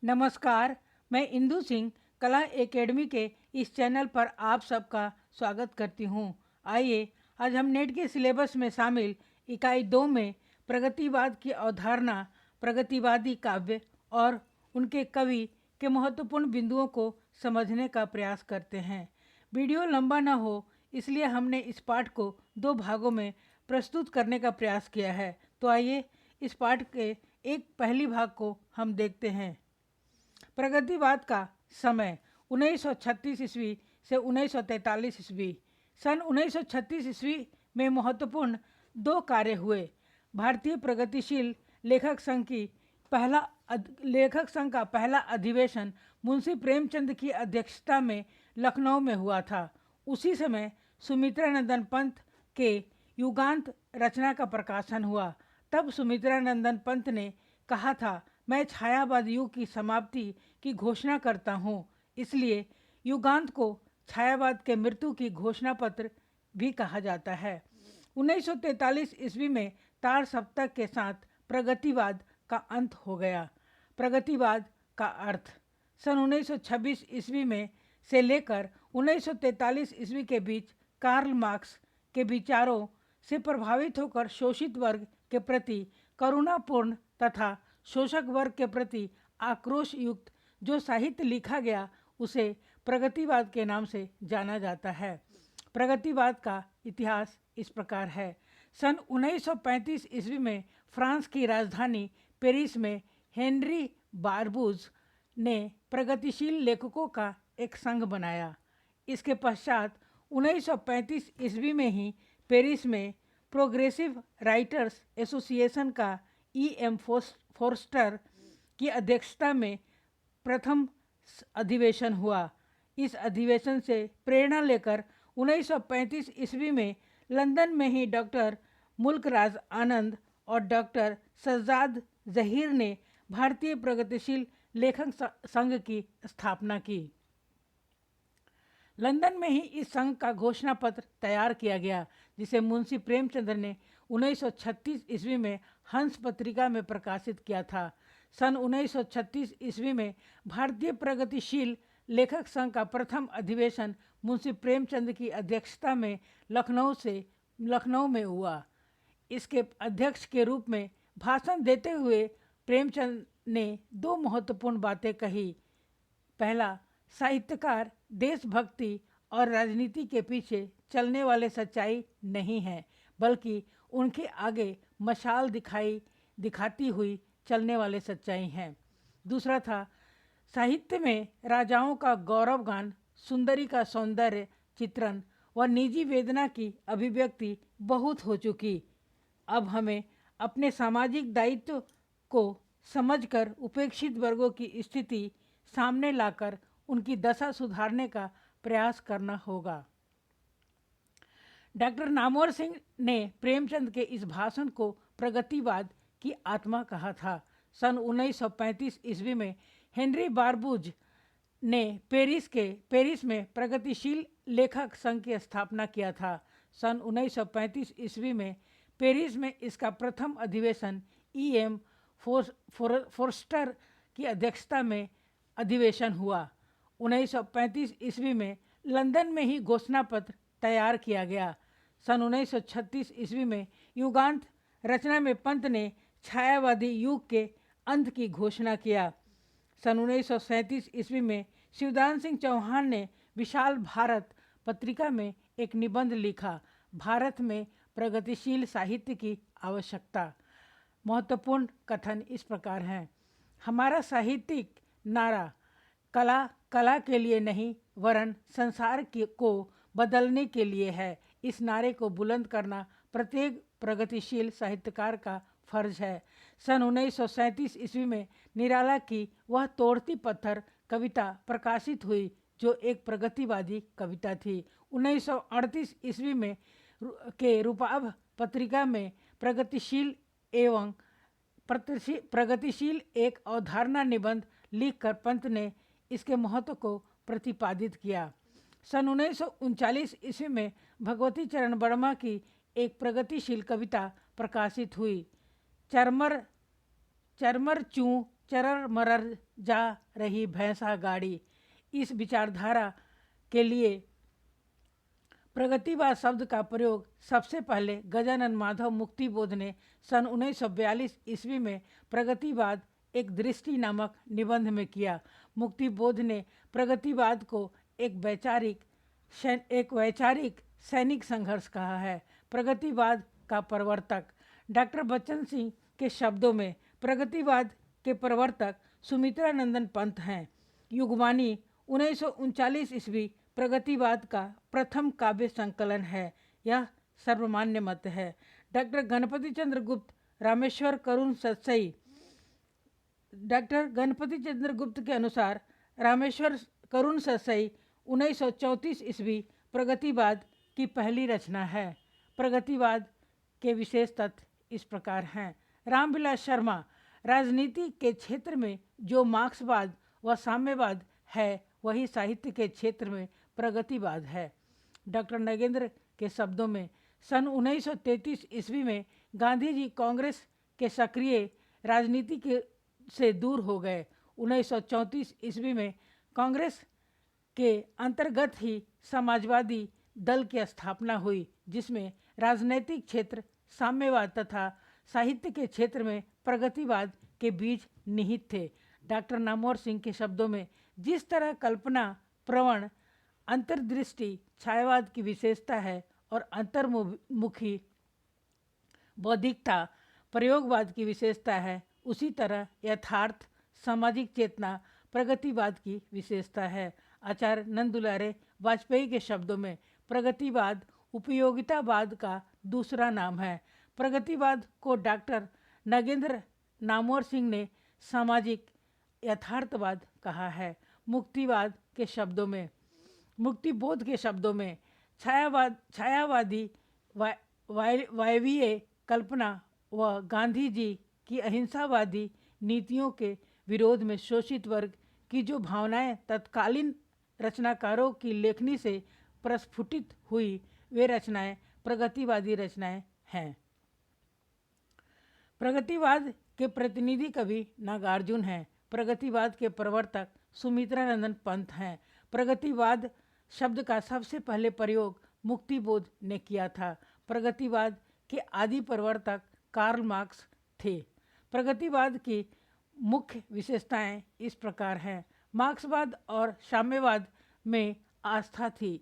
नमस्कार, मैं इंदु सिंह कला एकेडमी के इस चैनल पर आप सबका स्वागत करती हूँ। आइए आज हम नेट के सिलेबस में शामिल इकाई 2 में प्रगतिवाद की अवधारणा, प्रगतिवादी काव्य और उनके कवि के महत्वपूर्ण बिंदुओं को समझने का प्रयास करते हैं। वीडियो लंबा न हो इसलिए हमने इस पाठ को 2 भागों में प्रस्तुत करने का प्रयास किया है। तो आइए इस पाठ के एक पहली भाग को हम देखते हैं। प्रगतिवाद का समय 1936 ईस्वी से 1943 ईस्वी। सन 1936 ईस्वी में महत्वपूर्ण 2 कार्य हुए। भारतीय प्रगतिशील लेखक संघ का पहला अधिवेशन मुंशी प्रेमचंद की अध्यक्षता में लखनऊ में हुआ था। उसी समय सुमित्रानंदन पंत के युगांत रचना का प्रकाशन हुआ। तब सुमित्रानंदन पंत ने कहा था, मैं छायावाद युग की समाप्ति की घोषणा करता हूँ। इसलिए युगांत को छायावाद के मृत्यु की घोषणा पत्र भी कहा जाता है। 1943 ईस्वी में तार सप्तक के साथ प्रगतिवाद का अंत हो गया। प्रगतिवाद का अर्थ सन 1926 ईस्वी में से लेकर 1943 ईस्वी के बीच कार्ल मार्क्स के विचारों से प्रभावित होकर शोषित वर्ग के प्रति करुणापूर्ण तथा शोषक वर्ग के प्रति आक्रोश युक्त जो साहित्य लिखा गया उसे प्रगतिवाद के नाम से जाना जाता है। प्रगतिवाद का इतिहास इस प्रकार है। सन 1935 ईस्वी में फ्रांस की राजधानी पेरिस में हेनरी बारबूज ने प्रगतिशील लेखकों का एक संघ बनाया। इसके पश्चात 1935 ईस्वी में ही पेरिस में प्रोग्रेसिव राइटर्स एसोसिएशन का E.M. फोर्स्टर की अध्यक्षता में प्रथम अधिवेशन हुआ। इस अधिवेशन से प्रेरणा लेकर 1935 ईस्वी में लंदन में ही डॉक्टर मुल्कराज आनंद और डॉक्टर सज्जाद जहीर ने भारतीय प्रगतिशील लेखक संघ की स्थापना की। लंदन में ही इस संघ का घोषणा पत्र तैयार किया गया, जिसे मुंशी प्रेमचंद ने 1936 ईस्वी में हंस पत्रिका में प्रकाशित किया था। सन 1936 ईस्वी में भारतीय प्रगतिशील लेखक संघ का प्रथम अधिवेशन मुंशी प्रेमचंद की अध्यक्षता में लखनऊ में हुआ। इसके अध्यक्ष के रूप में भाषण देते हुए प्रेमचंद ने 2 महत्वपूर्ण बातें कही। पहला, साहित्यकार देशभक्ति और राजनीति के पीछे चलने वाले सच्चाई नहीं है, बल्कि उनके आगे मशाल दिखाती हुई चलने वाले सच्चाई हैं। दूसरा था, साहित्य में राजाओं का गौरवगान, सुंदरी का सौंदर्य चित्रण व निजी वेदना की अभिव्यक्ति बहुत हो चुकी। अब हमें अपने सामाजिक दायित्व को समझकर उपेक्षित वर्गों की स्थिति सामने लाकर उनकी दशा सुधारने का प्रयास करना होगा। डॉक्टर नामवर सिंह ने प्रेमचंद के इस भाषण को प्रगतिवाद की आत्मा कहा था। सन 1935 ईस्वी में हेनरी बारबूज ने पेरिस में प्रगतिशील लेखक संघ की स्थापना किया था। सन 1935 ईस्वी में पेरिस में इसका प्रथम अधिवेशन E.M. फोर्स्टर की अध्यक्षता में अधिवेशन हुआ। 1935 ईस्वी में लंदन में ही घोषणा पत्र तैयार किया गया। सन 1936 ईस्वी में युगांत रचना में पंत ने छायावादी युग के अंत की घोषणा किया। सन 1937 ईस्वी में शिवदान सिंह चौहान ने विशाल भारत पत्रिका में एक निबंध लिखा, भारत में प्रगतिशील साहित्य की आवश्यकता। महत्वपूर्ण कथन इस प्रकार हैं। हमारा साहित्यिक नारा कला के लिए नहीं वरन संसार को बदलने के लिए है। इस नारे को बुलंद करना प्रत्येक प्रगतिशील साहित्यकार का फर्ज है। सन 1937 ईस्वी में निराला की वह तोड़ती पत्थर कविता प्रकाशित हुई, जो एक प्रगतिवादी कविता थी। 1938 ईस्वी में के रूपाभ पत्रिका में प्रगतिशील एक अवधारणा निबंध लिखकर पंत ने इसके महत्व को प्रतिपादित किया। सन 1939 ईस्वी में भगवती चरण वर्मा की एक प्रगतिशील कविता प्रकाशित हुई, चरमर चू चरर मरर जा रही भैंसा गाड़ी। इस विचारधारा के लिए प्रगतिवाद शब्द का प्रयोग सबसे पहले गजानन माधव मुक्तिबोध ने सन 1942 ईस्वी में प्रगतिवाद एक दृष्टि नामक निबंध में किया। मुक्तिबोध ने प्रगतिवाद को एक वैचारिक सैनिक संघर्ष कहा है। प्रगतिवाद का प्रवर्तक डॉक्टर बच्चन सिंह के शब्दों में प्रगतिवाद के प्रवर्तक सुमित्रा नंदन पंत हैं। युगवाणी 1939 ईस्वी प्रगतिवाद का प्रथम काव्य संकलन है। यह सर्वमान्य मत है। डॉक्टर गणपति चंद्र गुप्त रामेश्वर करुण सतसई डॉक्टर गणपति चंद्र गुप्त के अनुसार रामेश्वर करुण सतसई 1934 ईस्वी प्रगतिवाद की पहली रचना है। प्रगतिवाद के विशेष तथ्य इस प्रकार हैं। रामविलास शर्मा राजनीति के क्षेत्र में जो मार्क्सवाद व साम्यवाद है वही साहित्य के क्षेत्र में प्रगतिवाद है। डॉक्टर नगेंद्र के शब्दों में सन 1933 ईस्वी में गांधी जी कांग्रेस के सक्रिय राजनीति से दूर हो गए। 1934 ईस्वी में कांग्रेस के अंतर्गत ही समाजवादी दल की स्थापना हुई, जिसमें राजनैतिक क्षेत्र साम्यवाद तथा साहित्य के क्षेत्र में प्रगतिवाद के बीज निहित थे। डॉक्टर नामवर सिंह के शब्दों में जिस तरह कल्पना प्रवण अंतर्दृष्टि छायावाद की विशेषता है और अंतर्मुखी बौद्धिकता प्रयोगवाद की विशेषता है, उसी तरह यथार्थ सामाजिक चेतना प्रगतिवाद की विशेषता है। आचार्य नंदुलारे वाजपेयी के शब्दों में प्रगतिवाद उपयोगितावाद का दूसरा नाम है। प्रगतिवाद को डॉक्टर नगेंद्र नामवर सिंह ने सामाजिक यथार्थवाद कहा है। मुक्तिबोध के शब्दों में छायावादी वायवीय कल्पना व गांधी जी की अहिंसावादी नीतियों के विरोध में शोषित वर्ग की जो भावनाएं तत्कालीन रचनाकारों की लेखनी से प्रस्फुटित हुई, वे रचनाएं प्रगतिवादी रचनाएं हैं। प्रगतिवाद के प्रतिनिधि कवि नागार्जुन हैं। प्रगतिवाद के प्रवर्तक सुमित्रा नंदन पंत हैं। प्रगतिवाद शब्द का सबसे पहले प्रयोग मुक्तिबोध ने किया था। प्रगतिवाद के आदि प्रवर्तक कार्ल मार्क्स थे। प्रगतिवाद की मुख्य विशेषताएं इस प्रकार हैं। मार्क्सवाद और साम्यवाद में आस्था थी।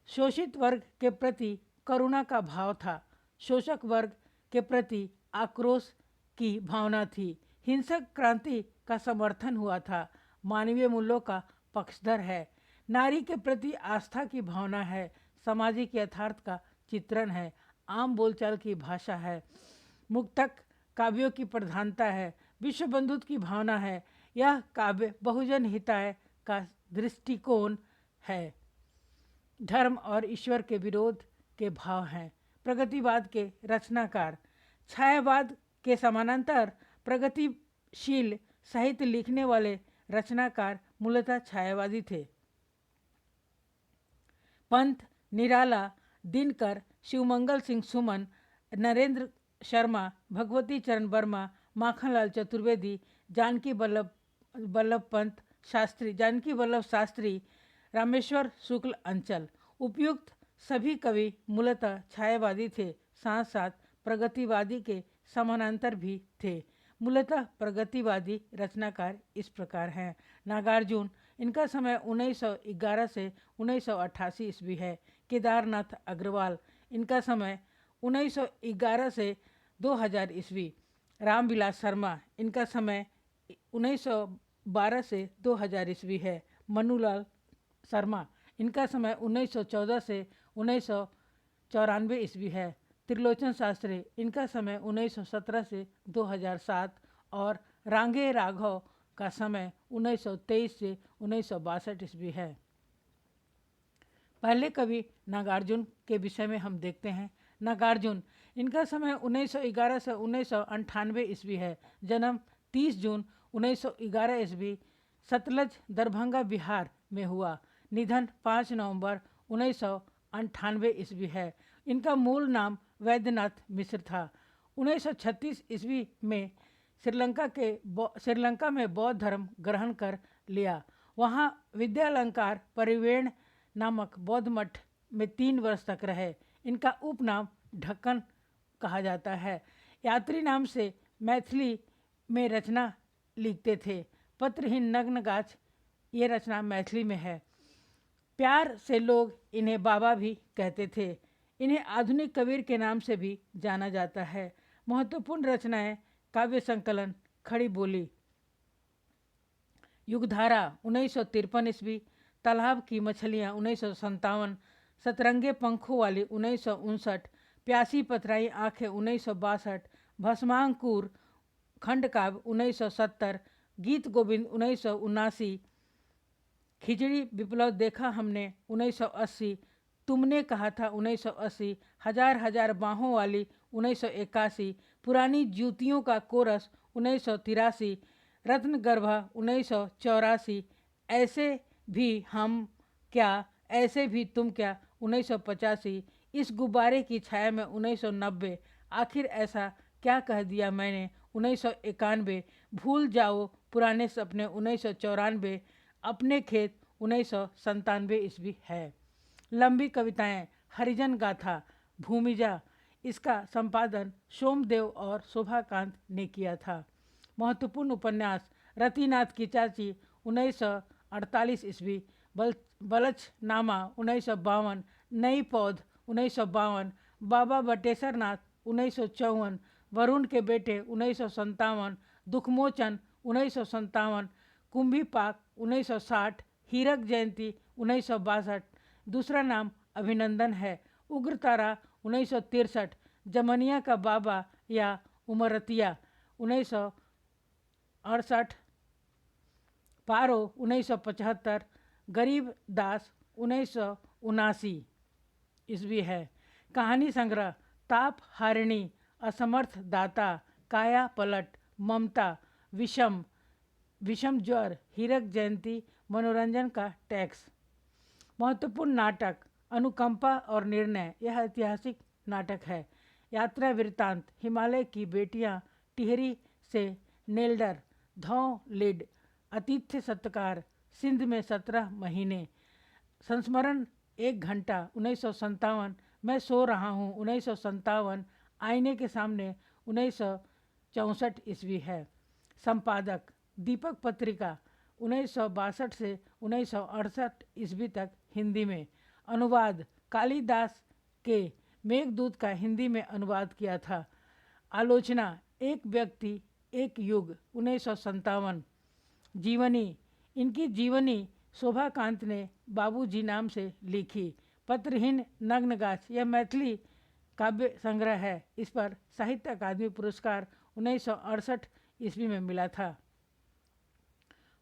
शोषित वर्ग के प्रति करुणा का भाव था। शोषक वर्ग के प्रति आक्रोश की भावना थी। हिंसक क्रांति का समर्थन हुआ था। मानवीय मूल्यों का पक्षधर है। नारी के प्रति आस्था की भावना है। सामाजिक यथार्थ का चित्रण है। आम बोलचाल की भाषा है। मुक्तक काव्यों की प्रधानता है। विश्व बंधुत्व की भावना है। यह काव्य बहुजन हिताय का दृष्टिकोण है। धर्म और ईश्वर के विरोध के भाव हैं। प्रगतिवाद के रचनाकार छायावाद के समानांतर प्रगतिशील साहित्य लिखने वाले रचनाकार मूलतः छायावादी थे। पंत, निराला, दिनकर, शिवमंगल सिंह सुमन, नरेंद्र शर्मा, भगवती चरण वर्मा, माखनलाल चतुर्वेदी, जानकी वल्लभ शास्त्री, रामेश्वर शुक्ल अंचल, उपयुक्त सभी कवि मूलतः छायावादी थे, साथ साथ प्रगतिवादी के समानांतर भी थे। मूलतः प्रगतिवादी रचनाकार इस प्रकार हैं। नागार्जुन, इनका समय 1911 से 1988 ईस्वी है। केदारनाथ अग्रवाल, इनका समय 1911 से 2000 ईस्वी। रामविलास शर्मा, इनका समय 1912 से 2000 ईस्वी है। मनुलाल शर्मा, इनका समय 1914 से 1994 ईस्वी है। त्रिलोचन शास्त्री, इनका समय 1917 से 2007 और रांगे राघव का समय 1923 से 1962 ईस्वी है। पहले कवि नागार्जुन के विषय में हम देखते हैं। नागार्जुन, इनका समय 1911 से 1998 ईस्वी है। जन्म 30 जून 1911 ईस्वी सतलज दरभंगा बिहार में हुआ। निधन 5 नवंबर 1998 ईस्वी है। इनका मूल नाम वैद्यनाथ मिश्र था। 1936 ईस्वी में श्रीलंका में बौद्ध धर्म ग्रहण कर लिया। वहाँ विद्यालंकार परिवेण नामक बौद्ध मठ में 3 वर्ष तक रहे। इनका उपनाम ढक्कन कहा जाता है। यात्री नाम से मैथिली में रचना लिखते थे। पत्रहीन नग्न गाछ ये रचना मैथिली में है। प्यार से लोग इन्हें बाबा भी कहते थे। इन्हें आधुनिक कबीर के नाम से भी जाना जाता है। महत्वपूर्ण रचनाएं काव्य संकलन खड़ी बोली, युगधारा 1953 ईस्वी, तालाब की मछलियाँ 1957, सतरंगे पंखों वाली 1959, प्यासी पथराई आँखें 1962, भस्मांकुर खंड काव्य 1970, गीत गोविंद 1979, खिचड़ी विप्लव देखा हमने 1980, तुमने कहा था 1980, हजार हजार बाहों वाली 1981, पुरानी जूतियों का कोरस 1983, रत्न गर्भा 1984, ऐसे भी हम क्या ऐसे भी तुम क्या 1985, इस गुब्बारे की छाया में 1990, आखिर ऐसा क्या कह दिया मैंने 1991, भूल जाओ पुराने सपने 1994, अपने खेत 1997 ईस्वी है। लंबी कविताएं हरिजन गाथा भूमिजा, इसका संपादन सोमदेव और शोभाकांत ने किया था। महत्वपूर्ण उपन्यास रतिनाथ की चाची 1948 ईस्वी, बलछनामा 1952, नई पौध 1952, बाबा बटेश्वर नाथ 1954, वरुण के बेटे 1957, दुखमोचन 1957, कुंभी पाक 1960, हीरक जयंती 1962, दूसरा नाम अभिनंदन है, उग्रतारा 1963, जमनिया का बाबा या उमरतिया 1968, पारो 1975, गरीब दास 1979 ईस्वी है। कहानी संग्रह ताप हारिणी, असमर्थ दाता, काया पलट, ममता, विषम ज्वर, हीरक जयंती, मनोरंजन का टैक्स। महत्वपूर्ण नाटक अनुकंपा और निर्णय, यह ऐतिहासिक नाटक है। यात्रा वृत्तांत हिमालय की बेटियां, टिहरी से नेल्डर, धौ लिड, आतिथ्य सत्कार, सिंध में 17 महीने, संस्मरण 1 घंटा 1957, मैं सो रहा हूँ 1957, आईने के सामने 1964 ईस्वी है। संपादक दीपक पत्रिका 1962 से 1968 ईस्वी तक हिंदी में। अनुवाद कालिदास के मेघदूत का हिंदी में अनुवाद किया था। आलोचना एक व्यक्ति एक युग 1957। जीवनी, इनकी जीवनी शोभाकांत ने बाबूजी नाम से लिखी। पत्रहीन नग्नगाछ, यह मैथिली काव्य संग्रह है। इस पर साहित्य अकादमी पुरस्कार 1968 ईस्वी में मिला था।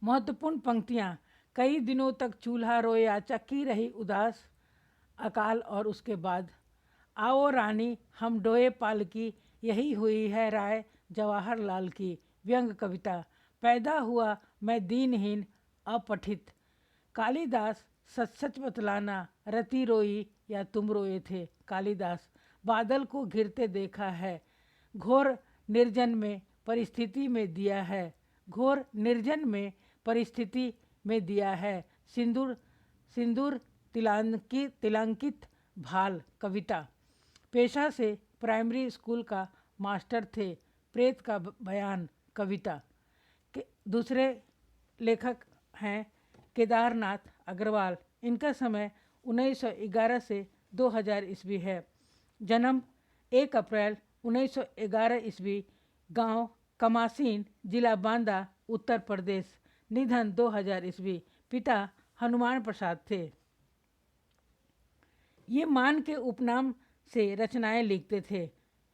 महत्वपूर्ण पंक्तियाँ, कई दिनों तक चूल्हा रोया, चक्की रही उदास, अकाल और उसके बाद, आओ रानी हम डोए पालकी, यही हुई है राय जवाहरलाल की। व्यंग कविता, पैदा हुआ मैं दीनहीन अपठित, कालिदास सच सच बतलाना, रति रोई या तुम रोए थे। कालिदास, बादल को घिरते देखा है, घोर निर्जन में परिस्थिति में दिया है, घोर निर्जन में परिस्थिति में दिया है, सिंदूर सिंदूर तिलंकित भाल। कविता, पेशा से प्राइमरी स्कूल का मास्टर थे, प्रेत का बयान। कविता के दूसरे लेखक हैं केदारनाथ अग्रवाल, इनका समय 1911 से 2000 ईस्वी है। जन्म 1 अप्रैल 1911 ईस्वी, गांव कमासीन, जिला बांदा, उत्तर प्रदेश। निधन 2000 ईस्वी। पिता हनुमान प्रसाद थे। ये मान के उपनाम से रचनाएं लिखते थे।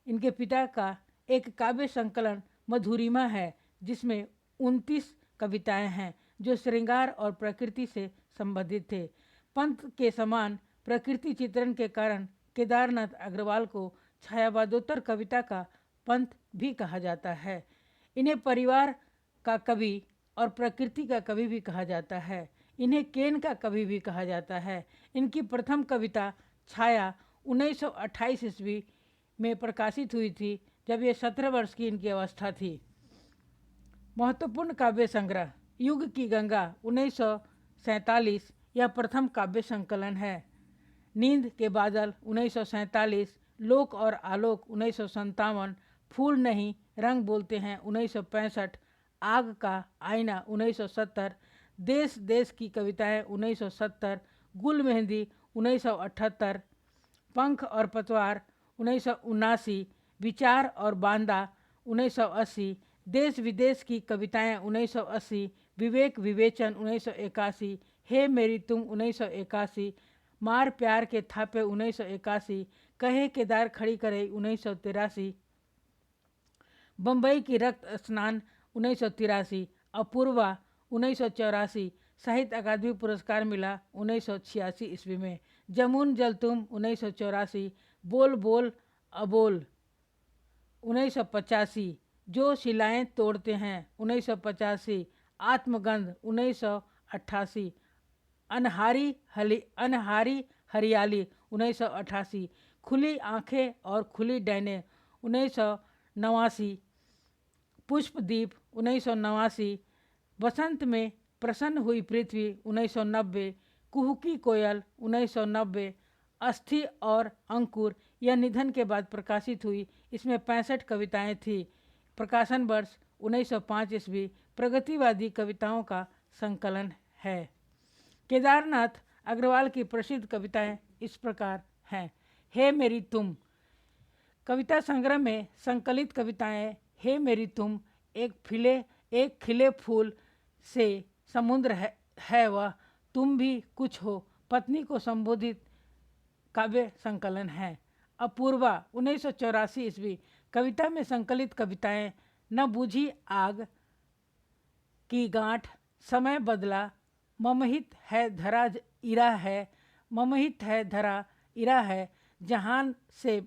इनके पिता का एक काव्य संकलन मधुरिमा है, जिसमें 29 कविताएं हैं जो श्रृंगार और प्रकृति से संबंधित थे। पंत के समान प्रकृति चित्रण के कारण केदारनाथ अग्रवाल को छायावादोत्तर कविता का पंत भी कहा जाता है। इन्हें परिवार का कवि और प्रकृति का कवि भी कहा जाता है। इन्हें केन का कवि भी कहा जाता है। इनकी प्रथम कविता छाया 1928 ईस्वी में प्रकाशित हुई थी, जब ये 17 वर्ष की इनकी अवस्था थी। महत्वपूर्ण काव्य संग्रह युग की गंगा 1947 यह प्रथम काव्य संकलन है। नींद के बादल 1947, लोक और आलोक 1957, फूल नहीं रंग बोलते हैं 1965, आग का आईना 1970, देश देश की कविताएं 1970, गुल मेहंदी 1978, पंख और पतवार 1979, विचार और बांदा 1980, देश विदेश की कविताएं 1980, विवेक विवेचन 1981, हे मेरी तुम 1981, मार प्यार के थापे 1981, कहे केदार खड़ी करे 1983, बम्बई की रक्त स्नान 1983, अपूर्वा 1984, साहित्य अकादमी पुरस्कार मिला 1986 ईस्वी में, जमुन जल तुम 1984, बोल बोल अबोल 1985, जो शिलाएं तोड़ते हैं 1985, आत्मगंध 1988, अनहारी हरियाली 1988, खुली आंखें और खुली डैने 1989, पुष्पदीप 1989, बसंत में प्रसन्न हुई पृथ्वी 1990, कुहुकी कोयल 1990, अस्थि और अंकुर यह निधन के बाद प्रकाशित हुई। इसमें 65 कविताएं थी। प्रकाशन वर्ष 1905 ईस्वी। प्रगतिवादी कविताओं का संकलन है। केदारनाथ अग्रवाल की प्रसिद्ध कविताएं इस प्रकार हैं। हे मेरी तुम कविता संग्रह में संकलित कविताएं हे मेरी तुम, एक खिले फूल से समुद्र है वह, तुम भी कुछ हो, पत्नी को संबोधित काव्य संकलन है। अपूर्वा 1984 ईस्वी। कविता में संकलित कविताएं न बूझी आग की गांठ, समय बदला, ममहित है धरा इरा है, ममहित है धरा इरा है, जहान से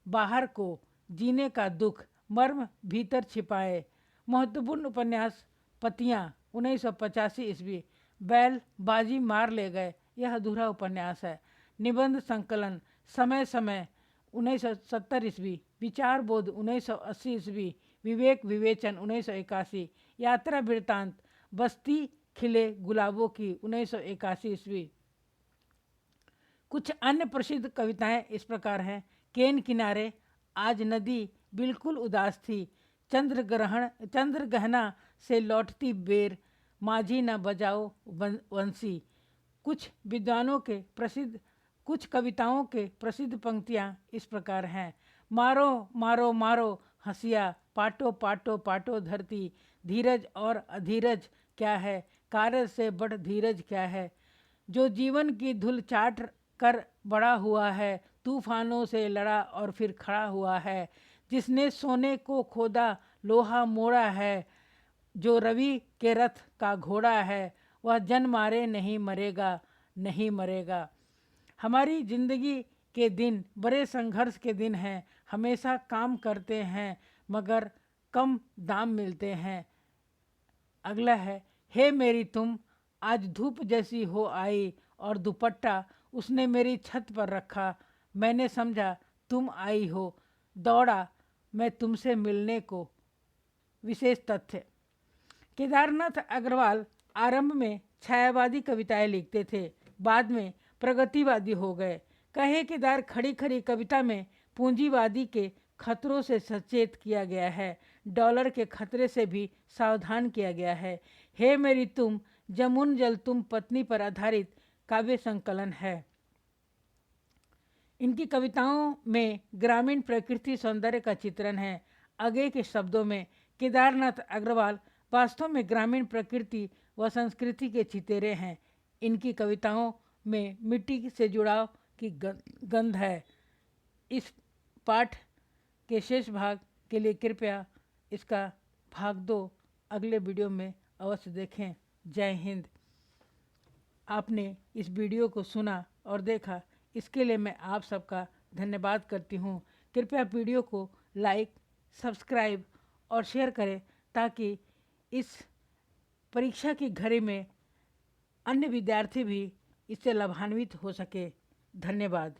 बाहर को जीने का दुख, मर्म भीतर छिपाए। महत्वपूर्ण उपन्यास पतियाँ 1985 ईस्वी। बैल बाजी मार ले गए यह अधूरा उपन्यास है। निबंध संकलन समय समय 1970 ईस्वी। विचार बोध 1980 ईस्वी। विवेक विवेचन 1981। यात्रा वृत्तांत बस्ती खिले गुलाबों की 1981 ईस्वी। कुछ अन्य प्रसिद्ध कविताएं इस प्रकार हैं। केन किनारे, आज नदी बिल्कुल उदास थी, चंद्र गहना से लौटती बेर, माझी न बजाओ वंशी। कुछ कविताओं के प्रसिद्ध पंक्तियां इस प्रकार हैं। मारो मारो मारो हंसिया, पाटो पाटो पाटो धरती, धीरज और अधीरज क्या है, कार्य से बढ़ धीरज क्या है। जो जीवन की धूल चाट कर बड़ा हुआ है, तूफानों से लड़ा और फिर खड़ा हुआ है। जिसने सोने को खोदा लोहा मोड़ा है, जो रवि के रथ का घोड़ा है, वह जन मारे नहीं मरेगा, नहीं मरेगा। हमारी जिंदगी के दिन बड़े संघर्ष के दिन हैं। हमेशा काम करते हैं मगर कम दाम मिलते हैं। अगला है, हे मेरी तुम, आज धूप जैसी हो आई और दुपट्टा उसने मेरी छत पर रखा। मैंने समझा तुम आई हो, दौड़ा मैं तुमसे मिलने को। विशेष तथ्य। केदारनाथ अग्रवाल आरंभ में छायावादी कविताएं लिखते थे, बाद में प्रगतिवादी हो गए। कहे केदार खड़ी खड़ी कविता में पूंजीवादी के खतरों से सचेत किया गया है, डॉलर के खतरे से भी सावधान किया गया है। हे मेरी तुम जमुन जल तुम पत्नी पर आधारित काव्य संकलन है। इनकी कविताओं में ग्रामीण प्रकृति सौंदर्य का चित्रण है। आगे के शब्दों में केदारनाथ अग्रवाल वास्तव में ग्रामीण प्रकृति व संस्कृति के चितेरे हैं। इनकी कविताओं में मिट्टी से जुड़ाव की गंध है। इस पाठ के शेष भाग के लिए कृपया इसका भाग 2 अगले वीडियो में अवश्य देखें। जय हिंद। आपने इस वीडियो को सुना और देखा, इसके लिए मैं आप सबका धन्यवाद करती हूँ। कृपया वीडियो को लाइक, सब्सक्राइब और शेयर करें ताकि इस परीक्षा की घड़ी में अन्य विद्यार्थी भी इससे लाभान्वित हो सके। धन्यवाद।